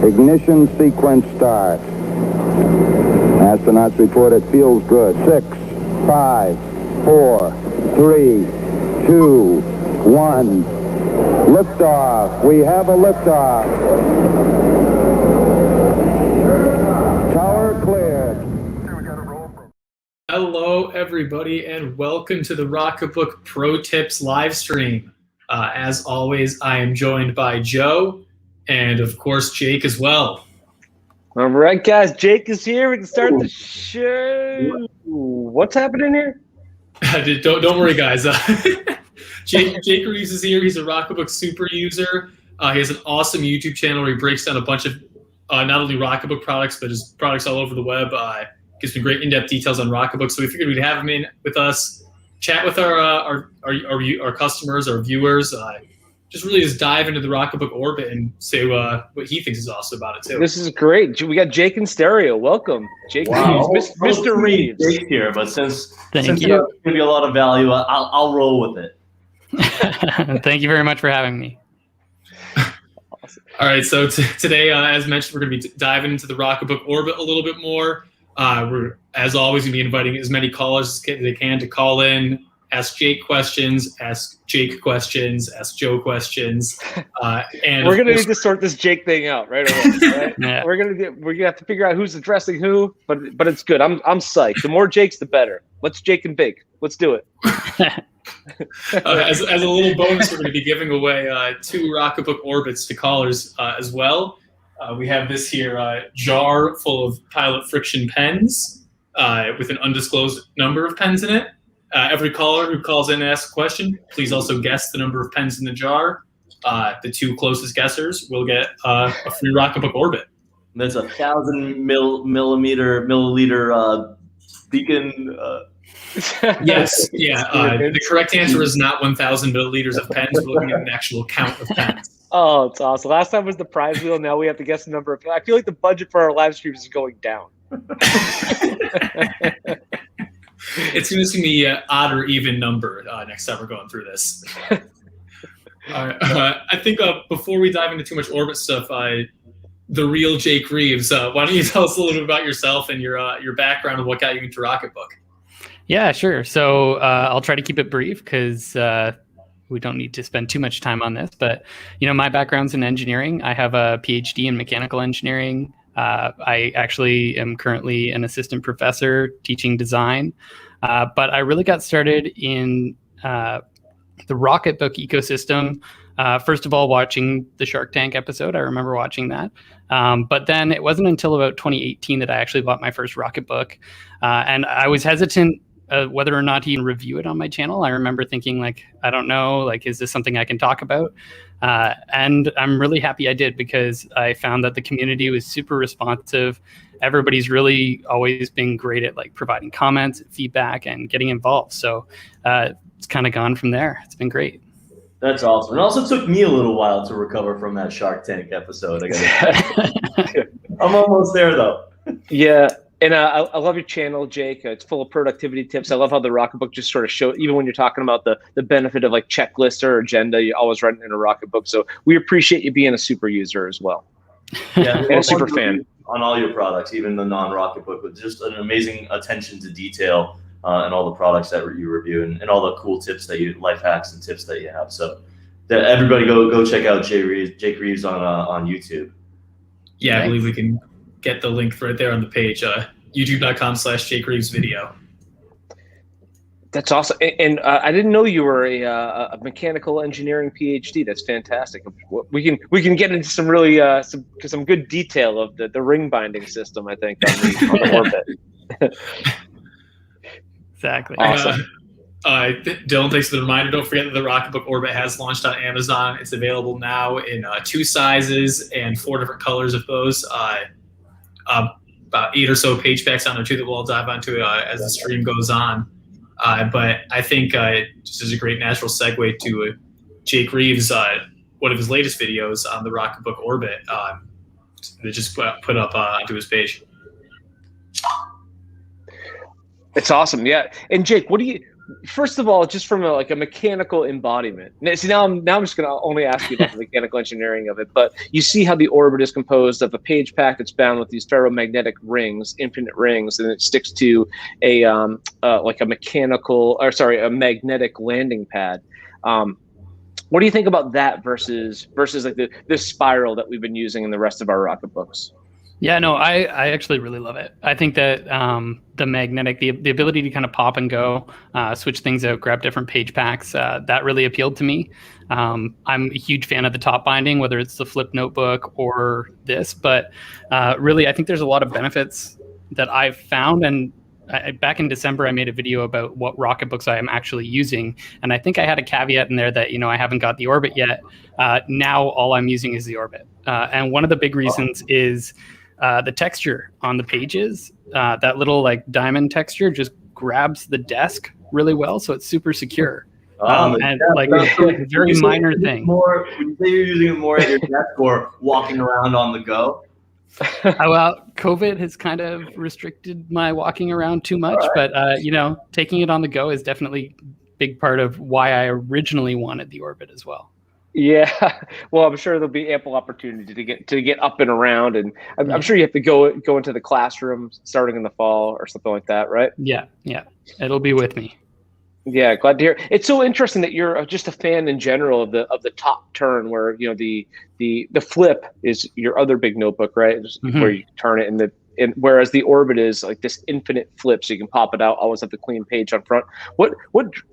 Ignition sequence start. Astronauts report it feels good. 6, 5, 4, 3, 2, 1. Liftoff. We have a liftoff. Tower cleared. Hello, everybody, and welcome to the Rocketbook Pro Tips live stream. As always, I am joined by Joe and, of course, Jake as well. All right, guys, Jake is here. We can start the show. What's happening here? Don't worry, guys. Jake Reeves is here. He's a Rocketbook super user. He has an awesome YouTube channel where he breaks down a bunch of not only Rocketbook products, but his products all over the web. Gives me great in-depth details on Rocketbook. So we figured we'd have him in with us, chat with our customers, our viewers, just really just dive into the Rocketbook orbit and say what he thinks is awesome about it too. This is great. We got Jake in stereo. Welcome, Jake Reeves, Mr. Reeves. Jake here, but since you. There's going to be a lot of value, I'll roll with it. Thank you very much for having me. Awesome. All right, so today, as mentioned, we're going to be diving into the Rocketbook orbit a little bit more. We're, as always, going to be inviting as many callers as they can to call in, ask Jake questions, ask Jake questions, ask Joe questions, and we're gonna need to sort this Jake thing out right away. Right? Yeah. We're gonna have to figure out who's addressing who, but it's good. I'm psyched. The more Jakes, the better. Let's Jake and bake. Let's do it. As a little bonus, we're going to be giving away 2 Rocketbook orbits to callers as well. We have this here jar full of pilot friction pens with an undisclosed number of pens in it. Every caller who calls in and asks a question, please also guess the number of pens in the jar. The 2 closest guessers will get a free Rocketbook orbit. There's 1,000 milliliter beacon. Yes, yeah. The correct answer is not 1,000 milliliters of pens. We're looking at an actual count of pens. Oh, it's awesome. Last time was the prize wheel. Now we have to guess the number of. I feel like the budget for our live streams is going down. It's going to be an odd or even number next time we're going through this. I think before we dive into too much orbit stuff, the real Jake Reeves, why don't you tell us a little bit about yourself and your background and what got you into Rocketbook? Yeah, sure. So I'll try to keep it brief because we don't need to spend too much time on this. But, my background's in engineering. I have a PhD in mechanical engineering. I actually am currently an assistant professor teaching design. But I really got started in the Rocketbook ecosystem. First of all, watching the Shark Tank episode. I remember watching that. But then it wasn't until about 2018 that I actually bought my first Rocketbook. And I was hesitant whether or not to even review it on my channel. I remember thinking, I don't know, is this something I can talk about? And I'm really happy I did because I found that the community was super responsive. Everybody's really always been great at providing comments, feedback, and getting involved. So it's kind of gone from there. It's been great. That's awesome. It also took me a little while to recover from that Shark Tank episode. I'm almost there, though. Yeah. And I love your channel, Jake. It's full of productivity tips. I love how the Rocketbook just sort of show, even when you're talking about the benefit of checklist or agenda, you always write it in a Rocketbook. So we appreciate you being a super user as well. Yeah, and a super fan. On all your products, even the non-Rocketbook, with just an amazing attention to detail and all the products that you review and all the cool tips life hacks and tips that you have. So everybody go check out Jake Reeves on YouTube. Yeah, I believe we can get the link right there on the page, youtube.com/Jake Reeves video. That's awesome. And I didn't know you were a mechanical engineering PhD. That's fantastic. We can get into some really some good detail of the ring binding system, I think, on the orbit. Exactly. Awesome. Dylan, thanks for the reminder. Don't forget that the Rocketbook Orbit has launched on Amazon. It's available now in 2 sizes and 4 different colors of those. About 8 or so page packs on there too that we'll dive onto as the stream goes on. But I think just as a great natural segue to Jake Reeves, one of his latest videos on the Rocketbook Orbit that just put up onto his page. It's awesome, yeah. And Jake, what do you first of all, just from a mechanical embodiment. See, now I'm just going to only ask you about the mechanical engineering of it. But you see how the orbit is composed of a page pack that's bound with these ferromagnetic rings, infinite rings, and it sticks to a magnetic landing pad. What do you think about that versus like this spiral that we've been using in the rest of our Rocketbooks? Yeah, no, I actually really love it. I think that the magnetic, the ability to kind of pop and go, switch things out, grab different page packs, that really appealed to me. I'm a huge fan of the top binding, whether it's the flip notebook or this, but really, I think there's a lot of benefits that I've found. And back in December, I made a video about what Rocketbooks I am actually using. And I think I had a caveat in there that, I haven't got the Orbit yet. Now all I'm using is the Orbit. And one of the big reasons is the texture on the pages. That little like diamond texture just grabs the desk really well. So it's super secure. And like a very minor thing. Would you say you're using it more at your desk or walking around on the go? Well, COVID has kind of restricted my walking around too much, but taking it on the go is definitely a big part of why I originally wanted the Orbit as well. Yeah, well, I'm sure there'll be ample opportunity to get up and around, and I'm sure you have to go into the classroom starting in the fall or something like that, right? Yeah, it'll be with me. Yeah, glad to hear. It's so interesting that you're just a fan in general of the top turn, where the flip is your other big notebook, right? Where you turn it, and whereas the Orbit is like this infinite flip, so you can pop it out, always have the clean page on front. What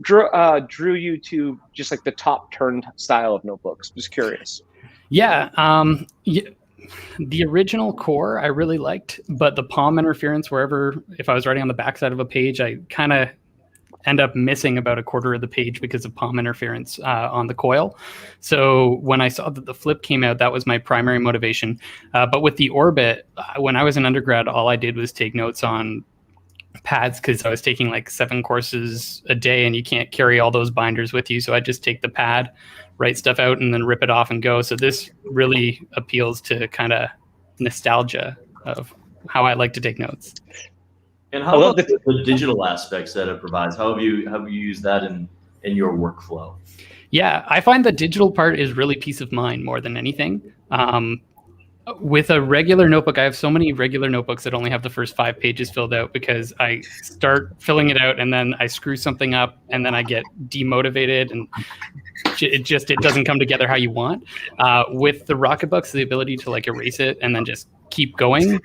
drew you to just like the top turn style of notebooks? Just curious. Yeah, the original core I really liked, but the palm interference if I was writing on the backside of a page, I kind of end up missing about a quarter of the page because of palm interference on the coil. So when I saw that the flip came out, that was my primary motivation. But with the Orbit, when I was an undergrad, all I did was take notes on pads because I was taking like 7 courses a day and you can't carry all those binders with you. So I just take the pad, write stuff out, and then rip it off and go. So this really appeals to kind of nostalgia of how I like to take notes. And how about the digital aspects that it provides? How have you used that in your workflow? Yeah, I find the digital part is really peace of mind more than anything. With a regular notebook, I have so many regular notebooks that only have the first 5 pages filled out because I start filling it out and then I screw something up and then I get demotivated and it doesn't come together how you want. With the Rocketbooks, the ability to like erase it and then just keep going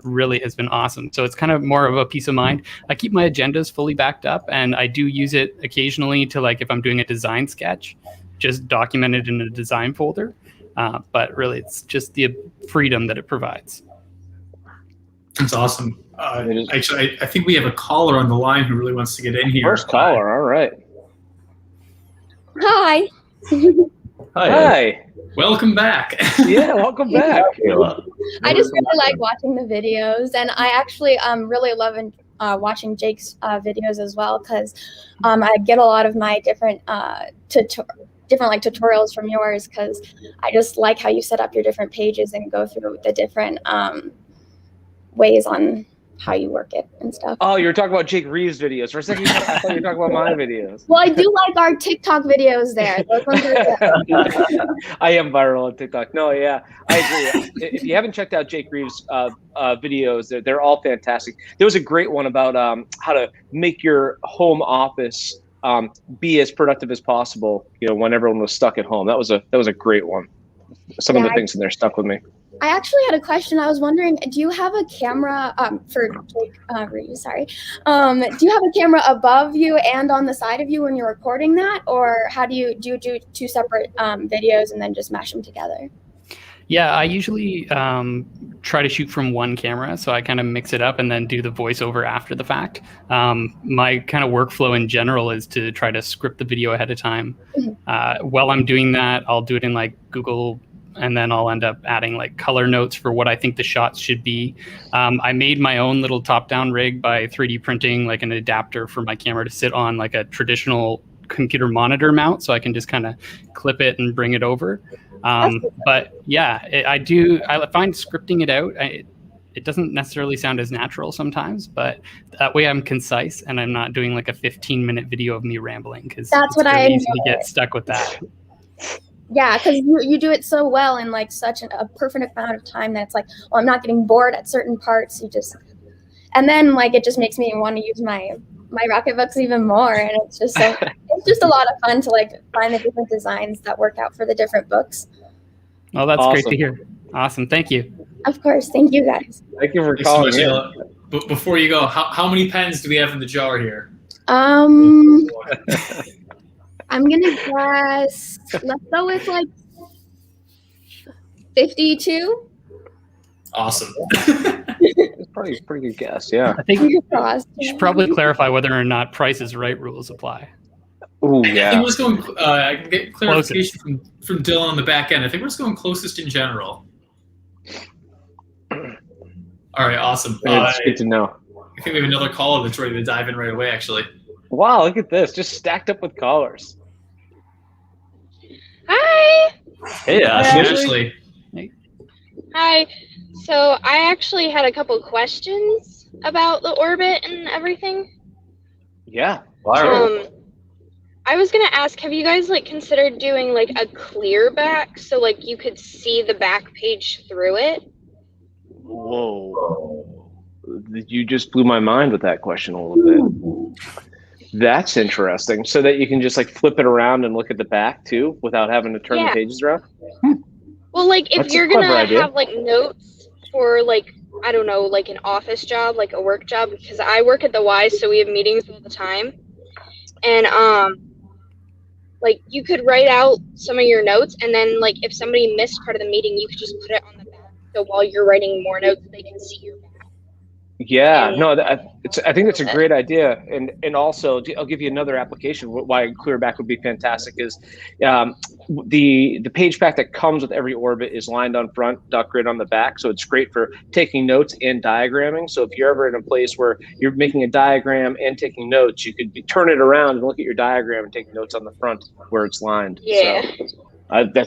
really has been awesome. So it's kind of more of a peace of mind. I keep my agendas fully backed up and I do use it occasionally to like if I'm doing a design sketch, just document it in a design folder. But really, it's just the freedom that it provides. That's awesome. Actually, I think we have a caller on the line who really wants to get in here. First caller, all right. Hi. Hi. Welcome back. Yeah, welcome back. I just really like watching the videos, and I actually really love watching Jake's videos as well because I get a lot of my different tutorials from yours because I just like how you set up your different pages and go through the different ways on how you work it and stuff. Oh, you were talking about Jake Reeves videos. For a second, I thought you were talking about my videos. Well, I do like our TikTok videos there. Those ones are I am viral on TikTok. No, yeah, I agree. If you haven't checked out Jake Reeves' videos, they're all fantastic. There was a great one about how to make your home office be as productive as possible, when everyone was stuck at home. That was a great one. Some of the things in there stuck with me. I actually had a question. I was wondering, do you have a camera for Jake Reeves, sorry. Do you have a camera above you and on the side of you when you're recording that? Or how do you do 2 separate videos and then just mash them together? Yeah, I usually try to shoot from one camera, so I kind of mix it up and then do the voiceover after the fact. My kind of workflow in general is to try to script the video ahead of time. While I'm doing that, I'll do it in like Google, and then I'll end up adding like color notes for what I think the shots should be. I made my own little top-down rig by 3D printing like an adapter for my camera to sit on like a traditional computer monitor mount, so I can just kind of clip it and bring it over. But yeah, I find scripting it out, it doesn't necessarily sound as natural sometimes, but that way I'm concise and I'm not doing like a 15-minute video of me rambling, because That's what really I easy to enjoy. get stuck with that. Yeah, because you do it so well in like such a perfect amount of time that it's like, well, I'm not getting bored at certain parts. And then like it just makes me want to use my Rocketbooks even more, and it's just a lot of fun to like find the different designs that work out for the different books. Well, that's Awesome. great to hear. Awesome, thank you. Of course, thank you guys. Thank you for Thanks so calling much. in. Before you go, how many pens do we have in the jar here? I'm gonna guess. Let's go with like 52. Awesome. It's probably a pretty good guess. Yeah. I think Fingers you crossed. should probably clarify whether or not Price is Right rules apply. Oh I think yeah. we're just going. I can get clarification from Dylan on the back end. I think we're just going closest in general. All right, awesome. It's good to know. I think we have another caller that's ready to dive in right away. Actually, Wow, look at this. Just stacked up with callers. Hi. Hey, Ashley. Hi. So I actually had a couple questions about the orbit and everything. Yeah. I was gonna ask, have you guys like considered doing like a clear back so like you could see the back page through it? Whoa. You just blew my mind with that question a little bit. That's interesting. So that you can just like flip it around and look at the back too without having to turn the Yeah. pages around? Well, like if That's a you're clever gonna idea. have like notes for like, I don't know, like an office job, like a work job, because I work at the Y, so we have meetings all the time. And like you could write out some of your notes, and then like if somebody missed part of the meeting, you could just put it on the back. So while you're writing more notes, they can see your back. Yeah, And- no, I think that's a great idea, and also I'll give you another application. Why Clearback would be fantastic is the page pack that comes with every orbit is lined on front, dot grid on the back, so it's great for taking notes and diagramming. So if you're ever in a place where you're making a diagram and taking notes, you could turn it around and look at your diagram and take notes on the front where it's lined. Yeah.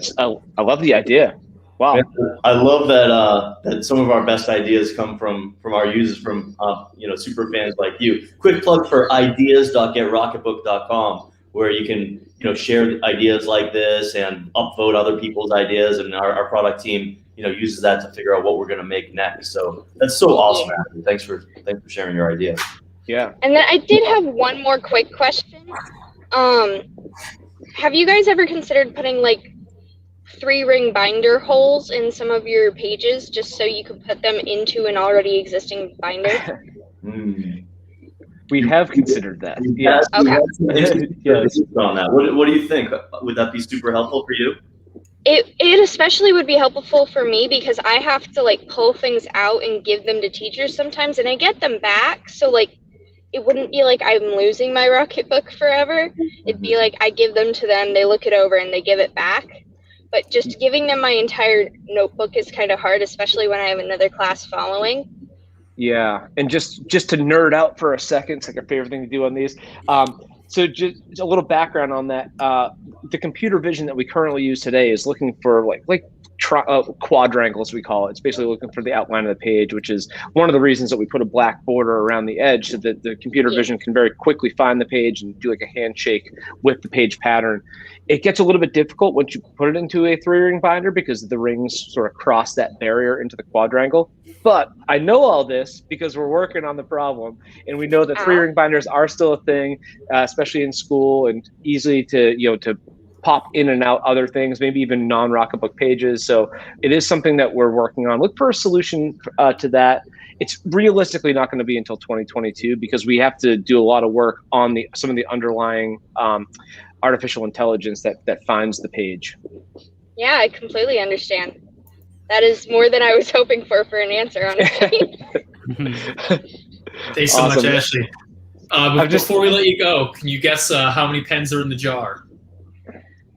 So I love the idea. Wow. Yeah, I love that some of our best ideas come from our users, from super fans like you. Quick plug for ideas.getrocketbook.com, where you can share ideas like this and upvote other people's ideas, and our product team uses that to figure out what we're going to make next. So that's so awesome, Ashley. Thanks for sharing your idea. Yeah. And then I did have one more quick question. Have you guys ever considered putting like 3-ring binder holes in some of your pages just so you could put them into an already existing binder? We have considered that. Yeah. Okay. On that. What do you think? Would that be super helpful for you? It especially would be helpful for me because I have to like pull things out and give them to teachers sometimes, and I get them back. So like it wouldn't be like I'm losing my Rocketbook forever. It'd be like I give them to them, they look it over, and they give it back. But just giving them my entire notebook is kind of hard, especially when I have another class following. Yeah, and just to nerd out for a second, it's like our favorite thing to do on these. So just a little background on that. The computer vision that we currently use today is looking for quadrangles, we call it. It's basically looking for the outline of the page, which is one of the reasons that we put a black border around the edge so that the computer vision can very quickly find the page and do like a handshake with the page pattern. It gets a little bit difficult once you put it into a 3-ring binder because the rings sort of cross that barrier into the quadrangle. But I know all this because we're working on the problem, and we know that 3-ring binders are still a thing, especially in school, and easily to pop in and out other things, maybe even non-Rocketbook pages. So it is something that we're working on. Look for a solution to that. It's realistically not going to be until 2022 because we have to do a lot of work on some of the underlying artificial intelligence that finds the page. Yeah, I completely understand. That is more than I was hoping for an answer, honestly. Thanks so much, Awesome. Ashley. Before we let you go, can you guess how many pens are in the jar?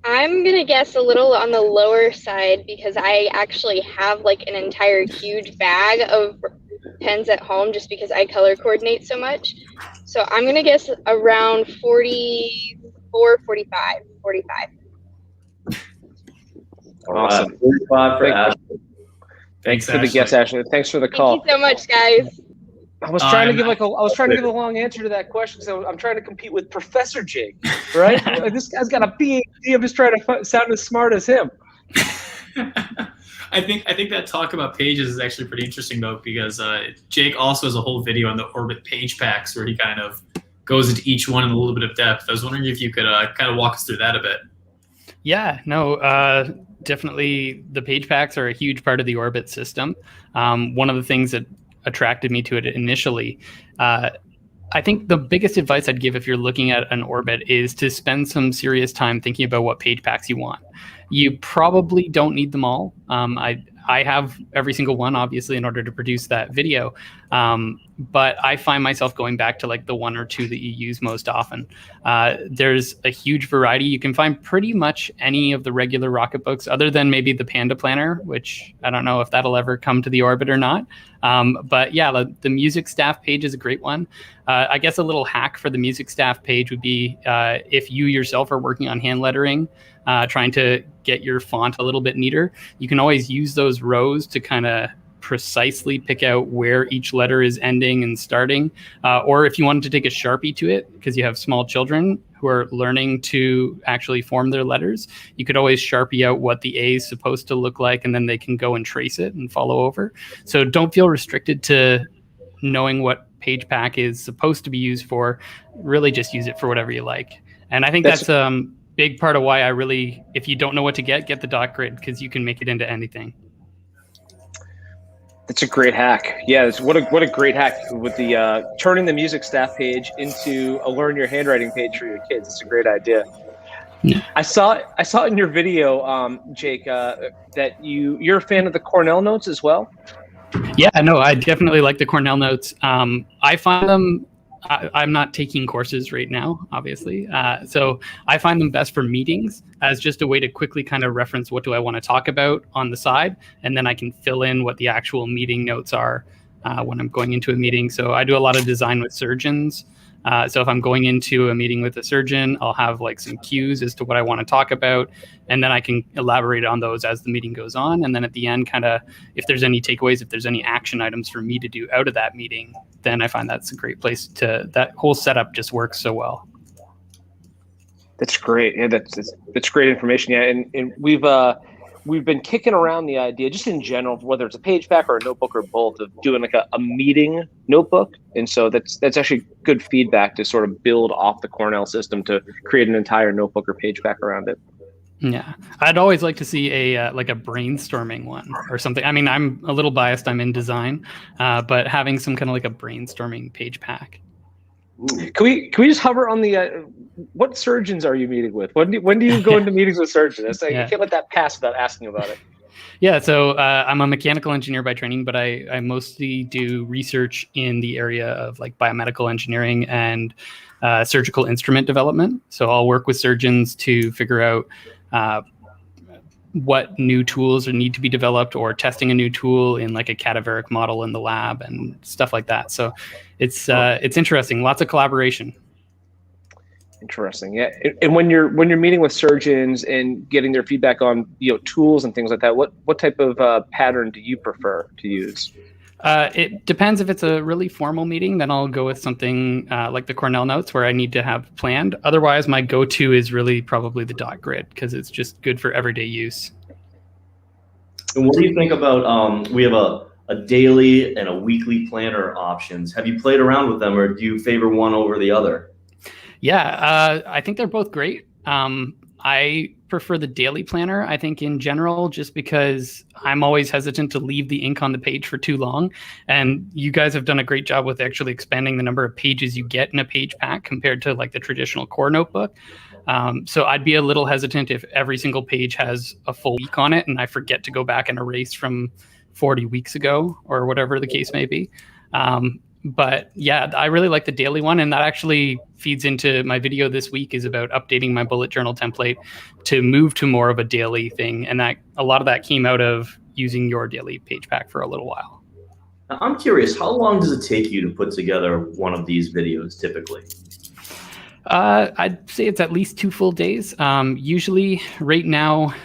I'm going to guess a little on the lower side because I actually have like an entire huge bag of pens at home just because I color coordinate so much. So I'm going to guess around 44, 45. Awesome. 45 for Ashley. Thanks for the Ashley. guess, Ashley. Thanks for the call. Thank you so much, guys. I was trying to give a long answer to that question. So I'm trying to compete with Professor Jake, right? This guy's got a PhD. I'm just trying to sound as smart as him. I think that talk about pages is actually pretty interesting though, because Jake also has a whole video on the Orbit page packs where he kind of goes into each one in a little bit of depth. I was wondering if you could kind of walk us through that a bit. Yeah, no, definitely the page packs are a huge part of the Orbit system. One of the things that attracted me to it initially, I think the biggest advice I'd give if you're looking at an Orbit is to spend some serious time thinking about what page packs you want. You probably don't need them all. I have every single one, obviously, in order to produce that video. But I find myself going back to like the one or two that you use most often. There's a huge variety. You can find pretty much any of the regular Rocketbooks, other than maybe the Panda Planner, which I don't know if that'll ever come to the Orbit or not. But yeah, the music staff page is a great one. I guess a little hack for the music staff page would be if you yourself are working on hand lettering, trying to get your font a little bit neater, you can always use those rows to kind of precisely pick out where each letter is ending and starting. Or if you wanted to take a Sharpie to it, because you have small children who are learning to actually form their letters, you could always Sharpie out what the A is supposed to look like, and then they can go and trace it and follow over. So don't feel restricted to knowing what page pack is supposed to be used for. Really just use it for whatever you like. And I think that's big part of why I really, if you don't know what to get the dot grid, because you can make it into anything. That's a great hack. Yeah, what a great hack with the turning the music staff page into a learn your handwriting page for your kids. It's a great idea. Yeah. I saw in your video, Jake, that you're a fan of the Cornell notes as well. Yeah, no, I definitely like the Cornell notes. I find them, I'm not taking courses right now, obviously. So I find them best for meetings as just a way to quickly kind of reference what do I want to talk about on the side. And then I can fill in what the actual meeting notes are when I'm going into a meeting. So I do a lot of design with surgeons. So if I'm going into a meeting with a surgeon, I'll have like some cues as to what I want to talk about. And then I can elaborate on those as the meeting goes on. And then at the end, kind of, if there's any takeaways, if there's any action items for me to do out of that meeting, then I find that's a great place that whole setup just works so well. That's great. Yeah, that's great information. Yeah, and we've been kicking around the idea, just in general, whether it's a page pack or a notebook or both, of doing like a meeting notebook. And so that's actually good feedback to sort of build off the Cornell system to create an entire notebook or page pack around it. Yeah, I'd always like to see a like a brainstorming one or something. I mean, I'm a little biased. I'm in design, but having some kind of like a brainstorming page pack. Can we just hover on the what surgeons are you meeting with? When do you go into meetings with surgeons? I can't let that pass without asking about it. Yeah, so I'm a mechanical engineer by training, but I mostly do research in the area of like biomedical engineering and surgical instrument development. So I'll work with surgeons to figure out what new tools need to be developed, or testing a new tool in like a cadaveric model in the lab and stuff like that. So it's interesting. Lots of collaboration. Interesting. Yeah. And when you're meeting with surgeons and getting their feedback on tools and things like that, what type of pattern do you prefer to use? It depends. If it's a really formal meeting, then I'll go with something like the Cornell notes where I need to have planned. Otherwise, my go-to is really probably the dot grid, because it's just good for everyday use. And what do you think about, we have a daily and a weekly planner options. Have you played around with them, or do you favor one over the other? Yeah, I think they're both great. I prefer the daily planner, I think, in general, just because I'm always hesitant to leave the ink on the page for too long. And you guys have done a great job with actually expanding the number of pages you get in a page pack compared to like the traditional core notebook. So I'd be a little hesitant if every single page has a full week on it and I forget to go back and erase from 40 weeks ago or whatever the case may be. But yeah, I really like the daily one, and that actually feeds into my video this week is about updating my bullet journal template to move to more of a daily thing. And that a lot of that came out of using your daily page pack for a little while. I'm curious, how long does it take you to put together one of these videos typically? I'd say it's at least 2 full days. Usually right now,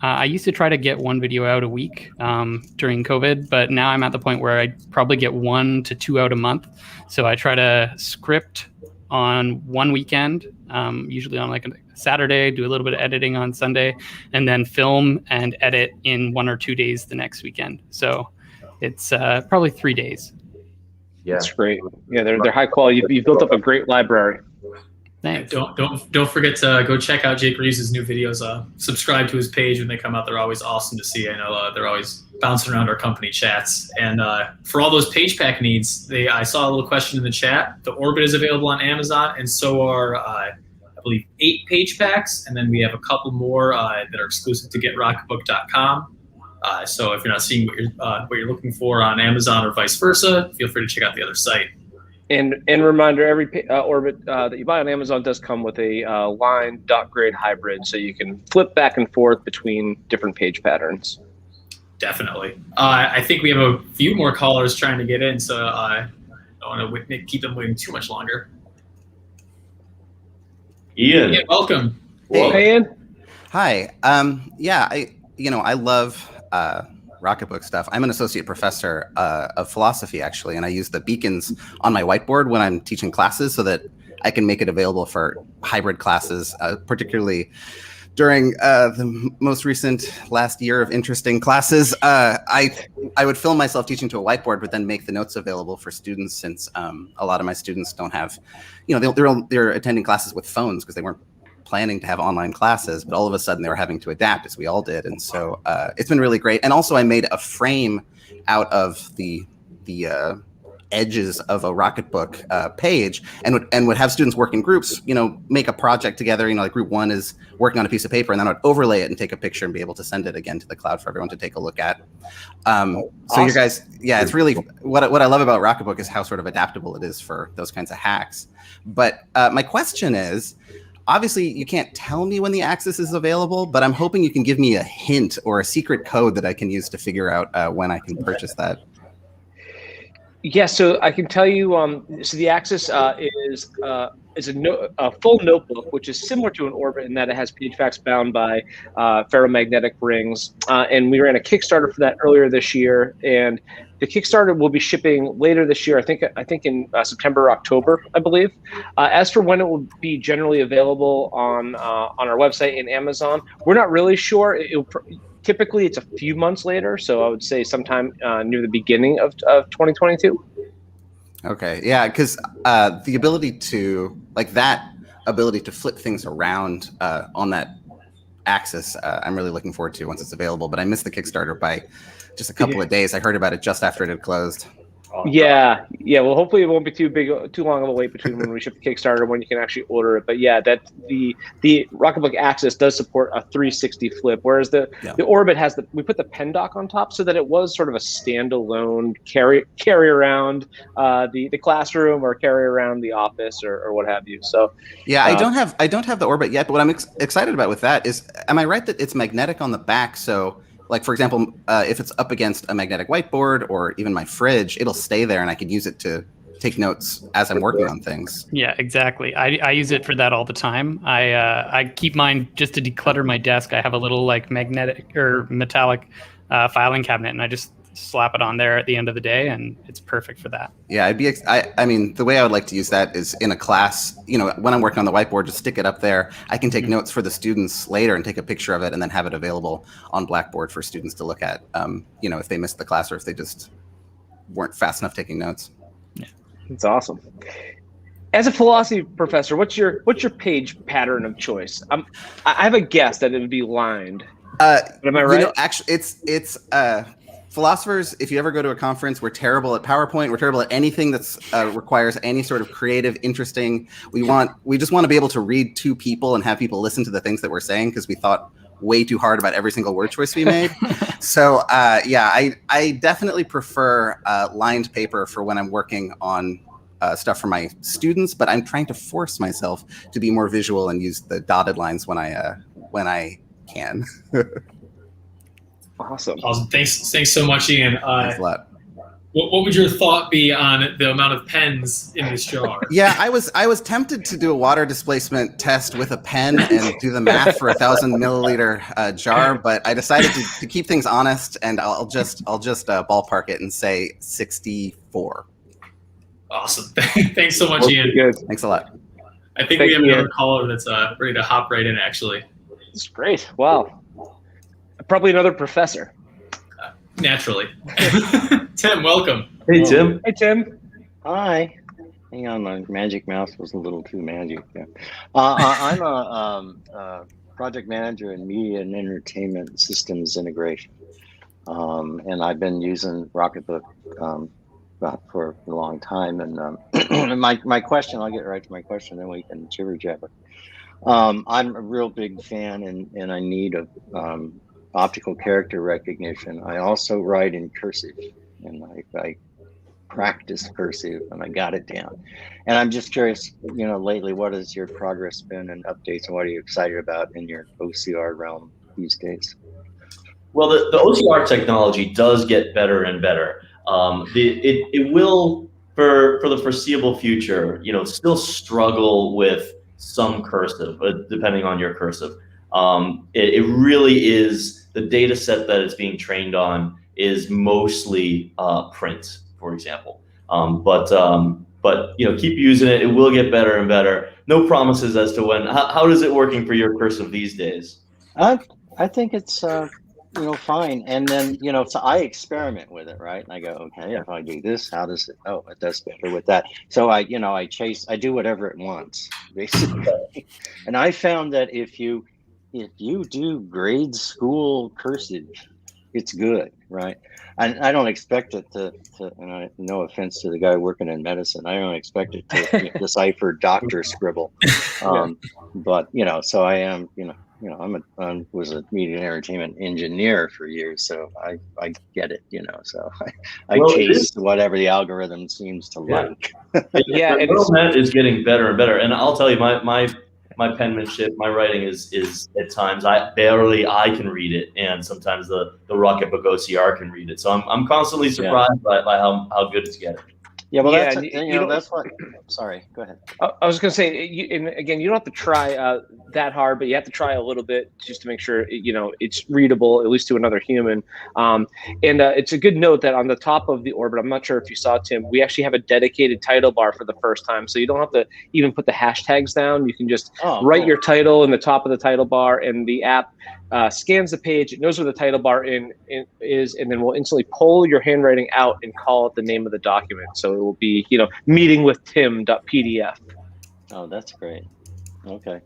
I used to try to get one video out a week during COVID, but now I'm at the point where I probably get 1 to 2 out a month. So I try to script on one weekend, usually on like a Saturday, do a little bit of editing on Sunday, and then film and edit in 1 or 2 days the next weekend. So it's probably 3 days. Yeah, That's great. Yeah, they're high quality. You've built up a great library. Thanks. Don't forget to go check out Jake Reeves' new videos. Subscribe to his page when they come out. They're always awesome to see. I know they're always bouncing around our company chats. And for all those page pack needs, I saw a little question in the chat. The Orbit is available on Amazon, and so are I believe 8 page packs. And then we have a couple more that are exclusive to GetRocketbook.com. So if you're not seeing what you're looking for on Amazon or vice versa, feel free to check out the other site. And reminder, every Orbit that you buy on Amazon does come with a line dot grade hybrid, so you can flip back and forth between different page patterns. Definitely. I think we have a few more callers trying to get in, so I don't want to keep them waiting too much longer. Ian. Ian, welcome. Hey, Ian. Hi. Yeah, I love Rocketbook stuff. I'm an associate professor of philosophy, actually, and I use the beacons on my whiteboard when I'm teaching classes so that I can make it available for hybrid classes, particularly during the most recent last year of interesting classes. I would film myself teaching to a whiteboard, but then make the notes available for students, since a lot of my students don't have, they're attending classes with phones because they weren't planning to have online classes, but all of a sudden they were having to adapt, as we all did. And so it's been really great. And also I made a frame out of the edges of a Rocketbook page, and would have students work in groups, make a project together. Like group 1 is working on a piece of paper, and then I'd overlay it and take a picture and be able to send it again to the cloud for everyone to take a look at. So you guys, yeah, it's really what I love about Rocketbook is how sort of adaptable it is for those kinds of hacks. But my question is, obviously, you can't tell me when the Access is available, but I'm hoping you can give me a hint or a secret code that I can use to figure out when I can purchase that. Yeah, so I can tell you. So the Access is a full notebook, which is similar to an Orbit in that it has page packs bound by ferromagnetic rings. And we ran a Kickstarter for that earlier this year, and the Kickstarter will be shipping later this year. I think in September or October, I believe. As for when it will be generally available on our website and Amazon, we're not really sure. Typically, it's a few months later, so I would say sometime near the beginning of 2022. Okay, yeah, because the ability to flip things around on that Access, I'm really looking forward to once it's available. But I missed the Kickstarter by just a couple of days. I heard about it just after it had closed. Yeah. Well, hopefully it won't be too long of a wait between when we ship the Kickstarter and when you can actually order it. But yeah, that the Rocketbook Access does support a 360 flip, whereas the Orbit has we put the pen dock on top so that it was sort of a standalone carry around the classroom or carry around the office or what have you. So yeah, I don't have the Orbit yet, but what I'm excited about with that is, am I right that it's magnetic on the back? So, like, for example, if it's up against a magnetic whiteboard or even my fridge, it'll stay there and I could use it to take notes as I'm working on things. Yeah, exactly. I use it for that all the time. I keep mine just to declutter my desk. I have a little like magnetic or metallic filing cabinet, and I just slap it on there at the end of the day, and it's perfect for that. Yeah, I mean, the way I would like to use that is in a class, when I'm working on the whiteboard, just stick it up there. I can take notes for the students later and take a picture of it and then have it available on Blackboard for students to look at, if they missed the class or if they just weren't fast enough taking notes. Yeah, it's awesome. As a philosophy professor, what's your page pattern of choice? I have a guess that it would be lined. But am I right? Actually, it's philosophers, if you ever go to a conference, we're terrible at PowerPoint. We're terrible at anything that's requires any sort of creative, interesting. We just want to be able to read to people and have people listen to the things that we're saying, because we thought way too hard about every single word choice we made. So I definitely prefer lined paper for when I'm working on stuff for my students, but I'm trying to force myself to be more visual and use the dotted lines when I can. Awesome. Thanks so much, Ian. Thanks a lot. What would your thought be on the amount of pens in this jar? Yeah, I was tempted to do a water displacement test with a pen and do the math for 1,000 milliliter jar, but I decided to keep things honest, and I'll just ballpark it and say 64. Awesome. Thanks so much, Ian. Good. Thanks a lot. I think we have another caller that's ready to hop right in, actually. That's great. Wow. Probably another professor. Naturally. Tim, welcome. Hey, Tim. Hey, Tim. Hi. Hang on, my magic mouse was a little too magic there. I'm a project manager in media and entertainment systems integration. And I've been using Rocketbook for a long time. And my question, I'll get right to my question, then we can jibber jabber. I'm a real big fan and I need a optical character recognition. I also write in cursive, and I practice cursive, and I got it down. And I'm just curious, lately, what has your progress been and updates, and what are you excited about in your OCR realm these days? Well, the OCR technology does get better and better. It will, for the foreseeable future, still struggle with some cursive, depending on your cursive. It really is, the data set that it's being trained on is mostly print, for example. But keep using it. It will get better and better. No promises as to when. How is it working for your cursive these days? I think it's fine. And then so I experiment with it, right? And I go, okay, if I do this, how does it? Oh, it does better with that. So I do whatever it wants, basically. And I found that if you do grade school cursive, it's good, right? And I don't expect it to and no offense to the guy working in medicine, I don't expect it to decipher doctor scribble. But so I am, I was a media and entertainment engineer for years, so I get it, so I chase whatever the algorithm seems to like. Yeah, and net is getting better and better. And I'll tell you, my penmanship, my writing is at times I can read it, and sometimes the Rocketbook OCR can read it. So I'm constantly surprised by how good it's getting. Yeah, well, that's what. Sorry, go ahead. I was going to say, and again, you don't have to try that hard, but you have to try a little bit just to make sure it's readable, at least to another human. And it's a good note that on the top of the orbit, I'm not sure if you saw, Tim, we actually have a dedicated title bar for the first time, so you don't have to even put the hashtags down. You can just write your title in the top of the title bar, and the app scans the page, it knows where the title bar is, and then we'll instantly pull your handwriting out and call it the name of the document. So it will be, meeting with Tim.pdf. Oh, that's great. Okay.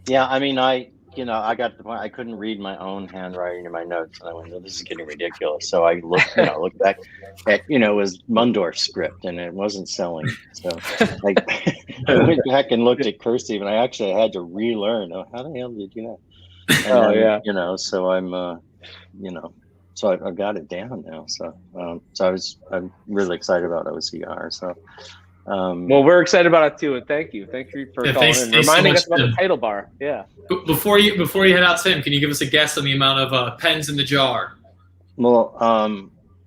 Yeah, I mean, I got to the point I couldn't read my own handwriting in my notes, and I went, "Oh, this is getting ridiculous." So I looked back at, it was Mundorf script, and it wasn't selling. So I went back and looked at cursive, and I actually had to relearn. Oh, how the hell did you do that? And so I'm, so I've got it down now. So, I'm really excited about OCR. So, well, we're excited about it too, and thank you for calling and reminding us about the title bar. Yeah. Before you head out, Tim, can you give us a guess on the amount of pens in the jar? Well,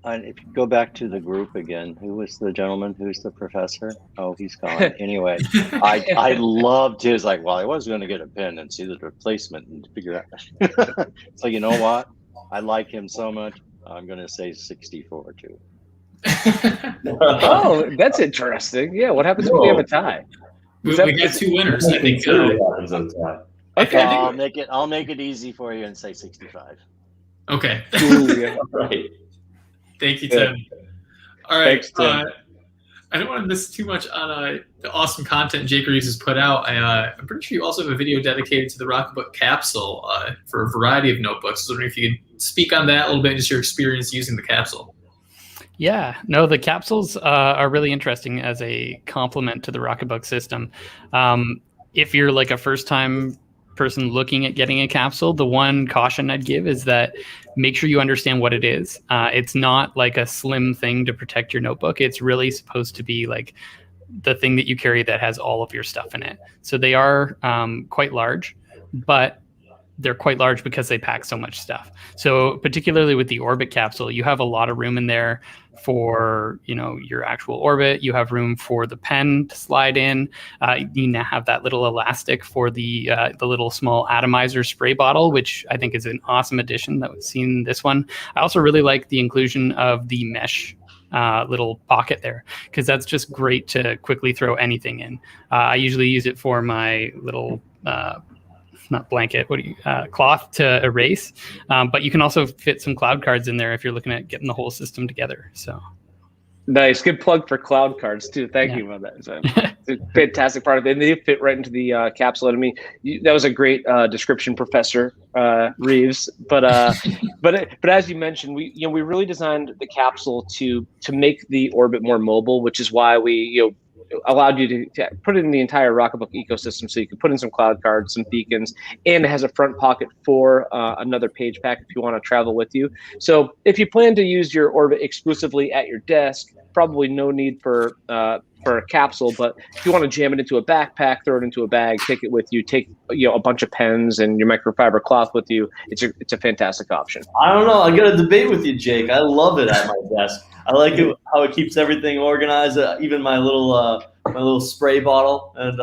if you go back to the group again, who was the gentleman? Who's the professor? Oh, he's gone. Anyway, I loved his, well, I was going to get a pen and see the replacement and figure out. So you know what? I like him so much. I'm going to say 64 too. Oh, that's interesting. Yeah. What happens when we have a tie? We got two winners. I think. Okay. I'll make it easy for you and say 65. Okay. Ooh, yeah. Right. Thank you, Tim. All right. Thanks, Tim. I don't want to miss too much on the awesome content Jake Reeves has put out. I'm pretty sure you also have a video dedicated to the Rocketbook Capsule for a variety of notebooks. I was wondering if you could speak on that a little bit, just your experience using the Capsule. Yeah, no, the capsules are really interesting as a complement to the Rocketbook system. If you're like a first-time person looking at getting a capsule, the one caution I'd give is that make sure you understand what it is. It's not like a slim thing to protect your notebook. It's really supposed to be like the thing that you carry that has all of your stuff in it. So they are quite large, but they're quite large because they pack so much stuff. So particularly with the Orbit capsule, you have a lot of room in there for, you know, your actual orbit. You have room for the pen to slide in. You now have that little elastic for the little small atomizer spray bottle, which I think is an awesome addition that we've seen in this one. I also really like the inclusion of the mesh little pocket there, because that's just great to quickly throw anything in. I usually use it for my little not blanket, cloth to erase. But you can also fit some cloud cards in there if you're looking at getting the whole system together. So nice, good plug for cloud cards too. Thank you about that. So, it's a fantastic part of it. And they fit right into the capsule. I mean, that was a great description, Professor Reeves. But as you mentioned, we really designed the capsule to make the orbit more mobile, which is why we allowed you to put it in the entire Rocketbook ecosystem, so you can put in some cloud cards, some beacons, and it has a front pocket for another page pack if you want to travel with you. So if you plan to use your orbit exclusively at your desk, probably no need for a capsule. But if you want to jam it into a backpack, throw it into a bag, take it with you, take a bunch of pens and your microfiber cloth with you, it's a fantastic option. I don't know. I got to debate with you, Jake. I love it at my desk. I like it how it keeps everything organized. Even my little spray bottle and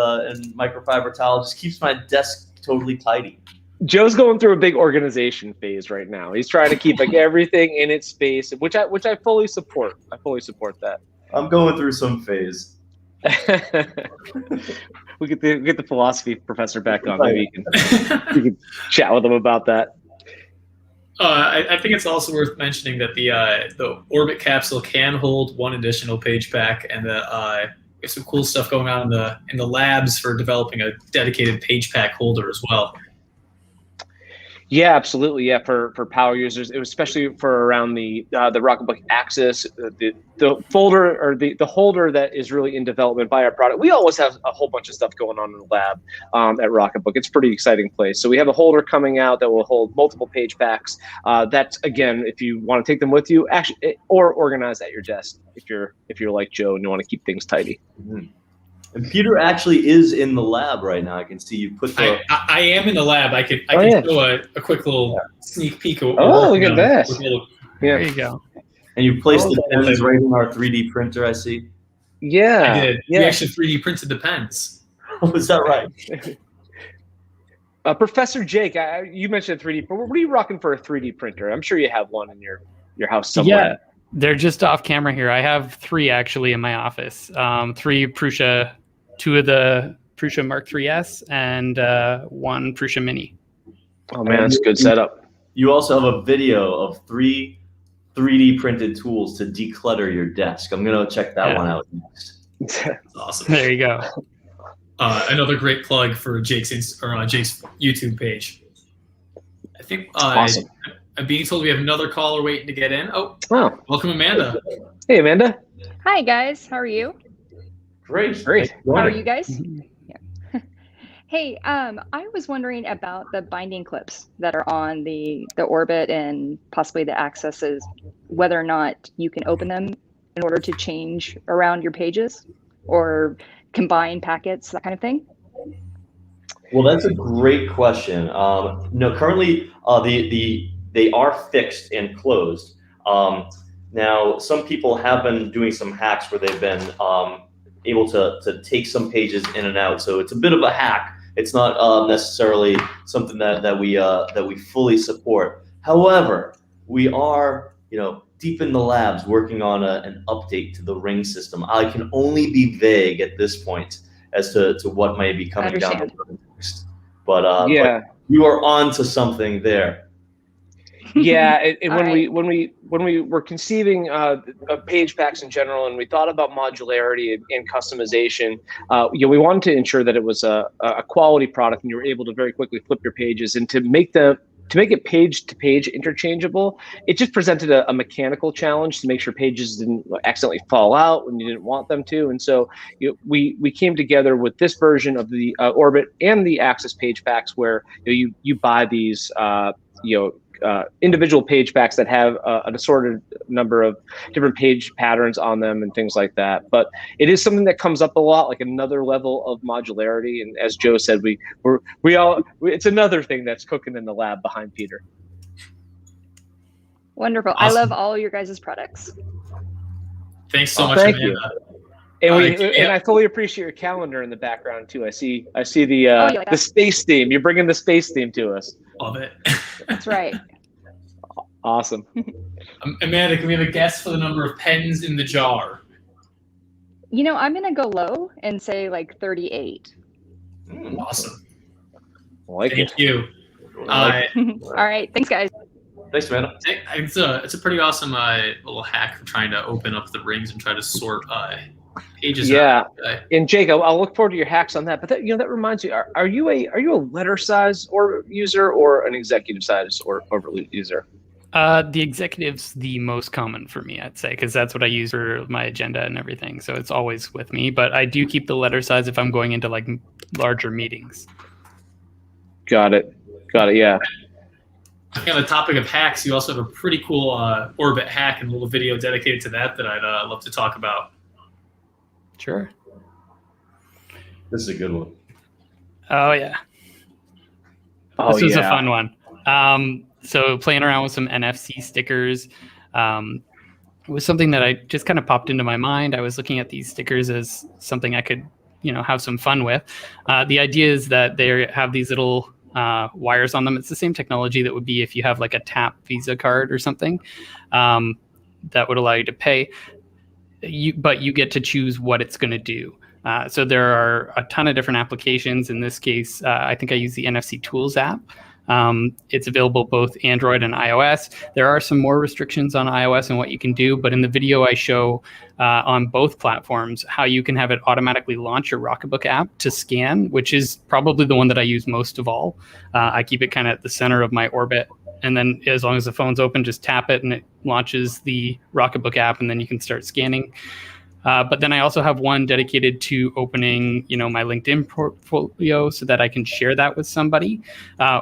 microfiber towel just keeps my desk totally tidy. Joe's going through a big organization phase right now. He's trying to keep everything in its space, which I fully support. I fully support that. I'm going through some phase. we get the philosophy professor back on. Maybe you can chat with him about that. I think it's also worth mentioning that the Orbit capsule can hold one additional page pack, and there's some cool stuff going on in the labs for developing a dedicated page pack holder as well. Yeah, absolutely. Yeah, for power users, it was especially for around the Rocketbook Axis, the folder or the holder that is really in development by our product. We always have a whole bunch of stuff going on in the lab at Rocketbook. It's a pretty exciting place. So we have a holder coming out that will hold multiple page packs. That's, again, if you want to take them with you, actually, or organize at your desk if you're like Joe and you want to keep things tidy. Mm-hmm. And Peter actually is in the lab right now. I can see you put the. I am in the lab. I can show a quick little sneak peek. Look at that! There you go. And you placed the pens right in our 3D printer. I see. Yeah, I did. Yeah. We actually 3D printed the pens. Was that right? Professor Jake, you mentioned 3D. But what are you rocking for a 3D printer? I'm sure you have one in your house somewhere. Yeah. They're just off camera here. I have 3 actually in my office. 3 Prusa, 2 of the Prusa Mark 3S, and 1 Prusa Mini. Oh man, that's a good setup. You also have a video of 3 3D printed tools to declutter your desk. I'm gonna check that one out next. That's awesome. There you go. Another great plug for Jake's YouTube page. I think awesome. I'm being told we have another caller waiting to get in. Oh, welcome, Amanda. Hey, Amanda. Hi, guys. How are you? Great. How are you guys? Yeah. Hey, I was wondering about the binding clips that are on the Orbit and possibly the Accesses, whether or not you can open them in order to change around your pages or combine packets, that kind of thing. Well, that's a great question. No, currently they are fixed and closed. Now, some people have been doing some hacks where they've been able to take some pages in and out. So it's a bit of a hack. It's not necessarily something that we fully support. However, we are deep in the labs working on an update to the ring system. I can only be vague at this point as to what might be coming down the road next. But you are on to something there. Yeah, and when we were conceiving page packs in general, and we thought about modularity and customization, we wanted to ensure that it was a quality product, and you were able to very quickly flip your pages, and to make it page to page interchangeable. It just presented a mechanical challenge to make sure pages didn't accidentally fall out when you didn't want them to. And so we came together with this version of the Orbit and the Access page packs, where you buy these individual page packs that have an assorted number of different page patterns on them and things like that. But it is something that comes up a lot, like another level of modularity. And as Joe said, it's another thing that's cooking in the lab behind Peter. Wonderful. Awesome. I love all your guys' products. Thanks so much, thank Amanda. you. And I fully appreciate your calendar in the background too. I see the the space theme. You're bringing the space theme to us. Love it. That's right. Awesome. Amanda, can we have a guess for the number of pens in the jar? You know, I'm gonna go low and say like 38. Awesome. Thank you. All right, thanks guys. Thanks, Amanda. It's a pretty awesome little hack for trying to open up the rings and try to sort pages. Yeah, and Jake, I'll look forward to your hacks on that. But that reminds me, are you a letter size or user or an executive size or user? The executive's the most common for me, I'd say, because that's what I use for my agenda and everything. So it's always with me. But I do keep the letter size if I'm going into like larger meetings. Got it. Yeah. On the topic of hacks, you also have a pretty cool Orbit hack and a little video dedicated to that I'd love to talk about. Sure. This is a good one. Oh, yeah. This was a fun one. So playing around with some NFC stickers was something that I just kind of popped into my mind. I was looking at these stickers as something I could, have some fun with. The idea is that they have these little wires on them. It's the same technology that would be if you have like a tap Visa card or something that would allow you to pay. But you get to choose what it's going to do. So there are a ton of different applications. In this case, I think I use the NFC Tools app. It's available both Android and iOS. There are some more restrictions on iOS and what you can do, but in the video I show on both platforms how you can have it automatically launch your Rocketbook app to scan, which is probably the one that I use most of all. I keep it kind of at the center of my orbit, and then as long as the phone's open, just tap it and it launches the Rocketbook app, and then you can start scanning. But then I also have one dedicated to opening, my LinkedIn portfolio so that I can share that with somebody,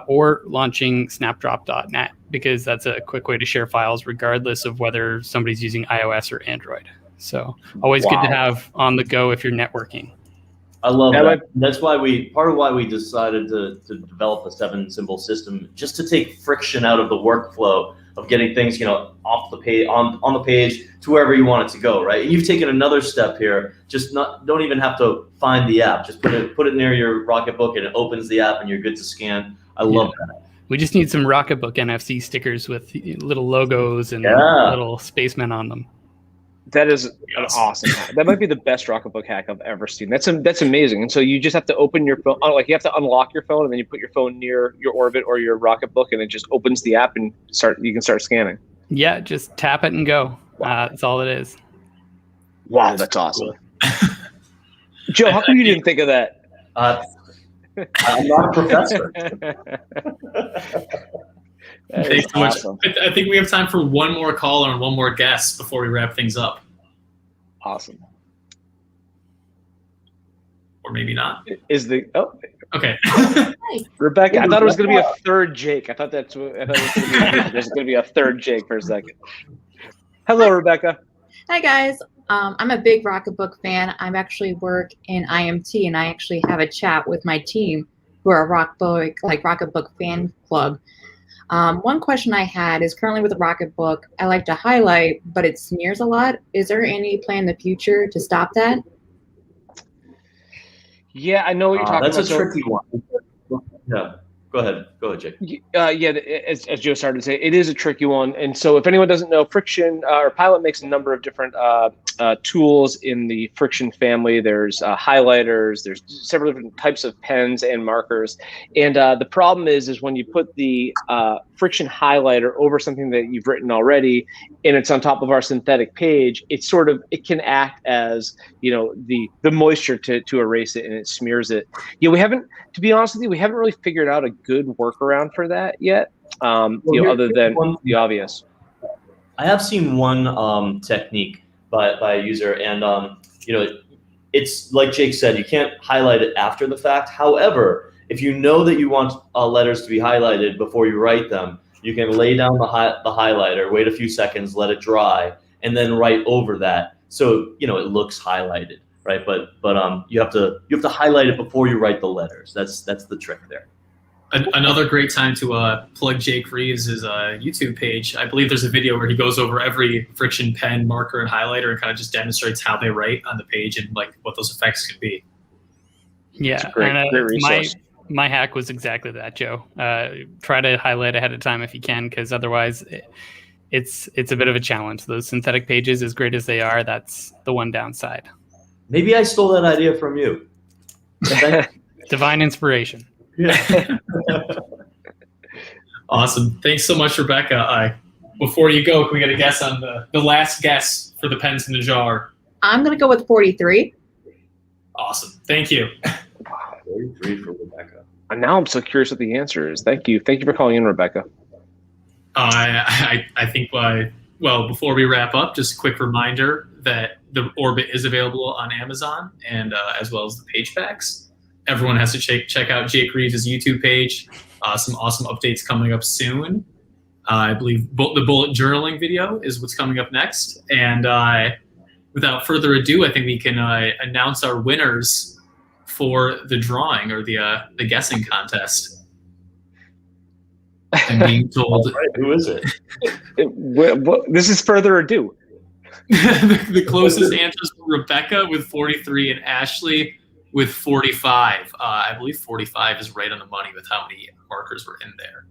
or launching snapdrop.net, because that's a quick way to share files regardless of whether somebody's using iOS or Android. So always good to have on the go if you're networking. I love that. That's why part of why we decided to develop a 7-symbol system, just to take friction out of the workflow of getting things, off the page, on the page to wherever you want it to go, right? And you've taken another step here. Don't even have to find the app. Just put it near your Rocketbook and it opens the app and you're good to scan. I love that. We just need some Rocketbook NFC stickers with little logos and little spacemen on them. That is an awesome hack. That might be the best Rocketbook hack I've ever seen. That's amazing. And so you just have to open your phone, you have to unlock your phone, and then you put your phone near your Orbit or your Rocketbook, and it just opens the app and you can start scanning. Yeah, just tap it and go. That's all it is. Wow, that's awesome. Joe, how come you didn't think of that? I'm not a professor. Thanks so much. I think we have time for one more caller and one more guest before we wrap things up. Awesome. Or maybe not. Okay. Rebecca, I thought it was going to be a third Jake. I thought there's going to be a third Jake for a second. Hello, Rebecca. Hi, guys. I'm a big Rocketbook fan. I actually work in IMT, and I actually have a chat with my team who are Rocketbook fan club. One question I had is currently with the Rocketbook, I like to highlight, but it smears a lot. Is there any plan in the future to stop that? Yeah, I know what you're talking about. That's a tricky one. Yeah. Go ahead, Jake. As Joe started to say, it is a tricky one. And so if anyone doesn't know, Friction or Pilot makes a number of different tools in the Friction family. There's highlighters, there's several different types of pens and markers. And the problem is when you put the Friction highlighter over something that you've written already, and it's on top of our synthetic page, it can act as, the moisture to erase it, and it smears it. To be honest with you, we haven't really figured out a good workaround for that yet, other than the obvious. I have seen one technique by a user, and it's like Jake said, you can't highlight it after the fact. However, if you know that you want letters to be highlighted before you write them, you can lay down the highlighter, wait a few seconds, let it dry, and then write over that. So it looks highlighted, right? But you have to highlight it before you write the letters. That's the trick there. Another great time to plug Jake Reeves' YouTube page. I believe there's a video where he goes over every friction pen, marker, and highlighter and kind of just demonstrates how they write on the page and like what those effects could be. Yeah, great resource. My hack was exactly that, Joe. Try to highlight ahead of time if you can, because otherwise it's a bit of a challenge. Those synthetic pages, as great as they are, that's the one downside. Maybe I stole that idea from you. Divine inspiration. Yeah. Awesome. Thanks so much, Rebecca. Before you go, can we get a guess on the last guess for the pens in the jar? I'm going to go with 43. Awesome. Thank you. 43 for Rebecca. And now I'm so curious what the answer is. Thank you for calling in, Rebecca. I think before we wrap up, just a quick reminder that the Orbit is available on Amazon and as well as the page packs. Everyone has to check out Jake Reeves' YouTube page. Some awesome updates coming up soon. I believe the bullet journaling video is what's coming up next. And without further ado, I think we can announce our winners for the drawing or the guessing contest. I'm being told. Right, who is it? This is further ado. The closest answers were Rebecca with 43 and Ashley with 45. I believe 45 is right on the money with how many markers were in there.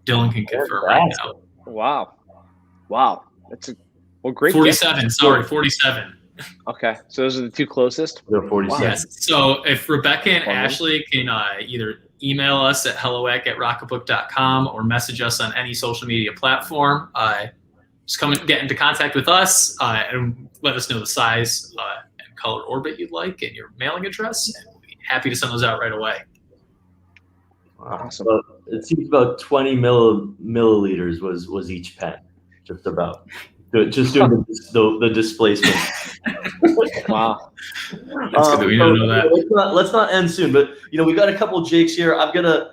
Dylan can confirm right now. Wow. That's great. 47. Guess. Sorry, 47. Okay, so those are the two closest. They're 47. Yes. So if Rebecca and Ashley can either email us at helloeck@rocketbook.com or message us on any social media platform, just come and get into contact with us and let us know the size and color orbit you'd like and your mailing address, and we'll be happy to send those out right away. Awesome. So it seems about 20 milliliters was each pen, just about. Just doing the displacement. Wow. That's good that we don't know that. Let's not end soon, but we got a couple Jakes here. I've got a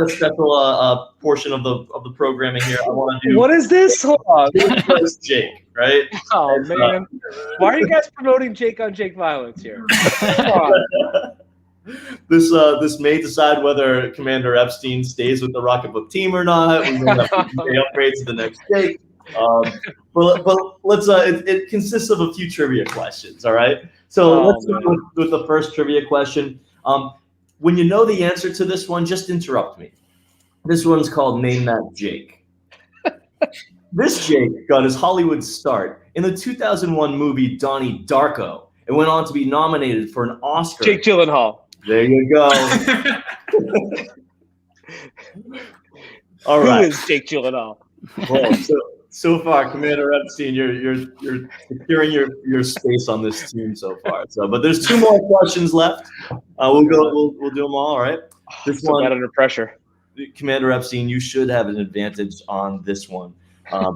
special portion of the programming here. I want to do. What is this? Hold on. First Jake, right? Oh man, why are you guys promoting Jake on Jake violence here? Come on. This may decide whether Commander Epstein stays with the Rocketbook team or not. We may have to upgrade to the next Jake. But let's it consists of a few trivia questions. All right, so let's start with the first trivia question. When you know the answer to this one, just interrupt me. This one's called Name That Jake. This Jake got his Hollywood start in the 2001 movie Donnie Darko and went on to be nominated for an Oscar. Jake Gyllenhaal. There you go. All right. Who is Jake Gyllenhaal? Well, so far, Commander Epstein, you're securing your space on this team so far. But there's two more questions left. We'll do them all right? This so one, bad under pressure. Commander Epstein, you should have an advantage on this one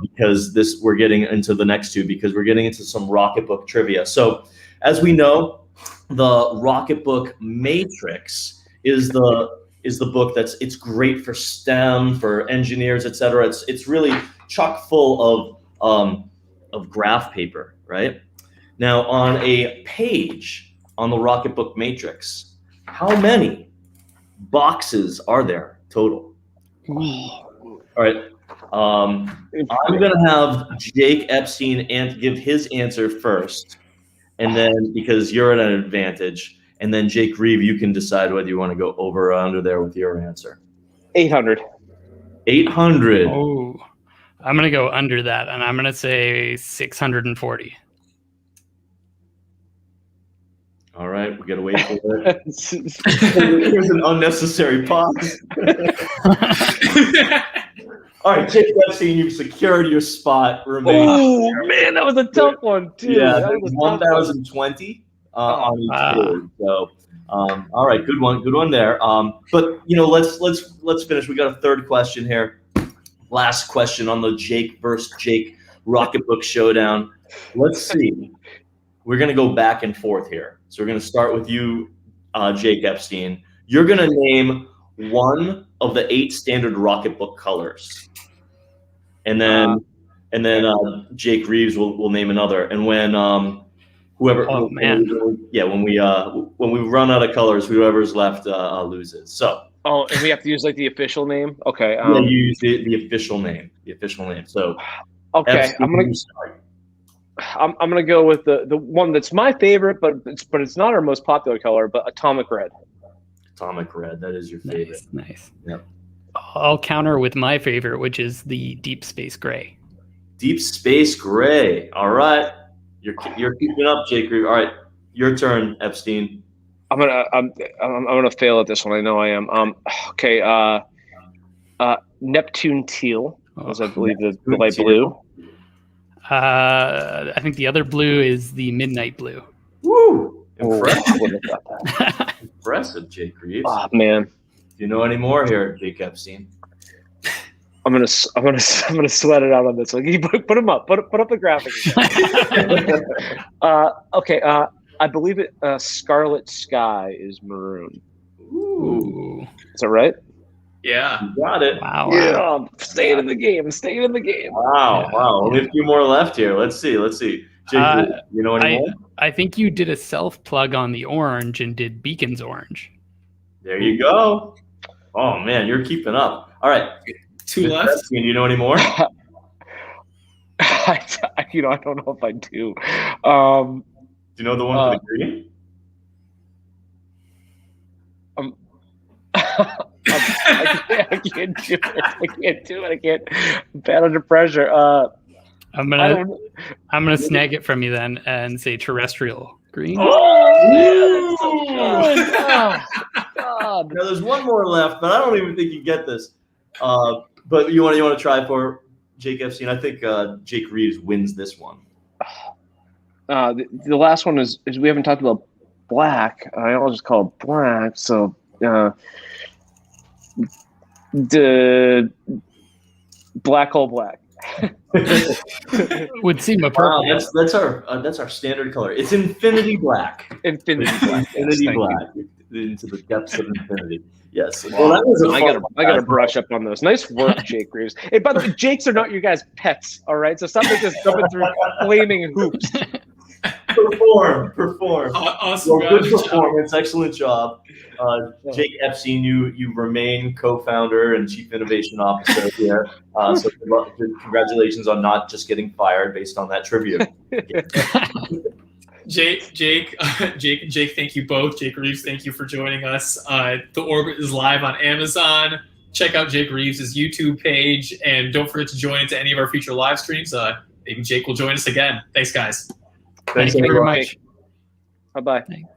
because we're getting into the next two because we're getting into some Rocketbook trivia. So, as we know, the Rocketbook Matrix is the book it's great for STEM, for engineers, etc. It's really chock full of graph paper, right? Now, on a page on the Rocketbook Matrix, how many boxes are there total? All right. I'm gonna have Jake Epstein give his answer first, and then because you're at an advantage. And then Jake Reeve, you can decide whether you want to go over or under there with your answer. 800. 800. Oh, I'm going to go under that, and I'm going to say 640. All right, we got to wait for it. Here's an unnecessary pause. All right, Jake Epstein, you've secured your spot. Oh, man, that was a tough one, too. Yeah, that was 1,020. On each page. So, all right, good one there. But let's finish. We got a third question here. Last question on the Jake versus Jake Rocketbook showdown. Let's see. We're gonna go back and forth here. So we're gonna start with you, Jake Epstein. You're gonna name one of the 8 standard Rocketbook colors. and then Jake Reeves will name another, and when whoever Oh, man. when we run out of colors, whoever's left loses. So and we have to use like the official name. Okay. yeah, you use the official name. So okay, I'm gonna go with the one that's my favorite, but it's not our most popular color, but Atomic Red. Atomic Red, that is your favorite. Nice. Yep. I'll counter with my favorite, which is the Deep Space Gray. Deep Space Gray. All right, you're keeping up, Jake Reeves. All right, your turn, Epstein. I'm gonna fail at this one. I know I am. Okay. Neptune Teal was, I believe, the light blue. I think the other blue is the Midnight Blue. Woo! Impressive. Impressive, Jake Reeves. Oh man. Do you know any more here, Jake Epstein? I'm gonna sweat it out on this one. You put them up. Put up the graphics. Okay. I believe it. Scarlet Sky is maroon. Ooh. Is that right? Yeah. You got it. Wow. Yeah. I'm staying in the game. Wow. Only a few more left here. Let's see. Jake, you know any more? I think you did a self plug on the orange and did Beacon's orange. There you go. Oh man, you're keeping up. All right. 2 left. Do you know any more? I don't know if I do. Do you know the one for the green? I can't do it. I'm bad under pressure. I'm gonna snag it from you then and say terrestrial green. Oh, God. Now there's one more left, but I don't even think you get this. But you want to try for Jake Epstein? I think Jake Reeves wins this one. The last one is we haven't talked about black. I'll just call it black. So the black hole black. Would seem appropriate. Wow, that's our standard color. It's infinity black. Infinity black. Infinity black. Into the depths of infinity. Yes. Well, that was I gotta brush up on those. Nice work, Jake Reeves. Hey, by the way, Jakes are not your guys' pets, all right? So stop just jumping through flaming hoops. Perform. Awesome. Well, good performance. Excellent job. Jake Epstein, you remain co-founder and chief innovation officer here. So congratulations on not just getting fired based on that trivia. Jake, thank you both. Jake Reeves, thank you for joining us. The Orbit is live on Amazon. Check out Jake Reeves' YouTube page, and don't forget to join into any of our future live streams. Maybe Jake will join us again. Thanks, guys. Thank you very much. Bye-bye. Thanks.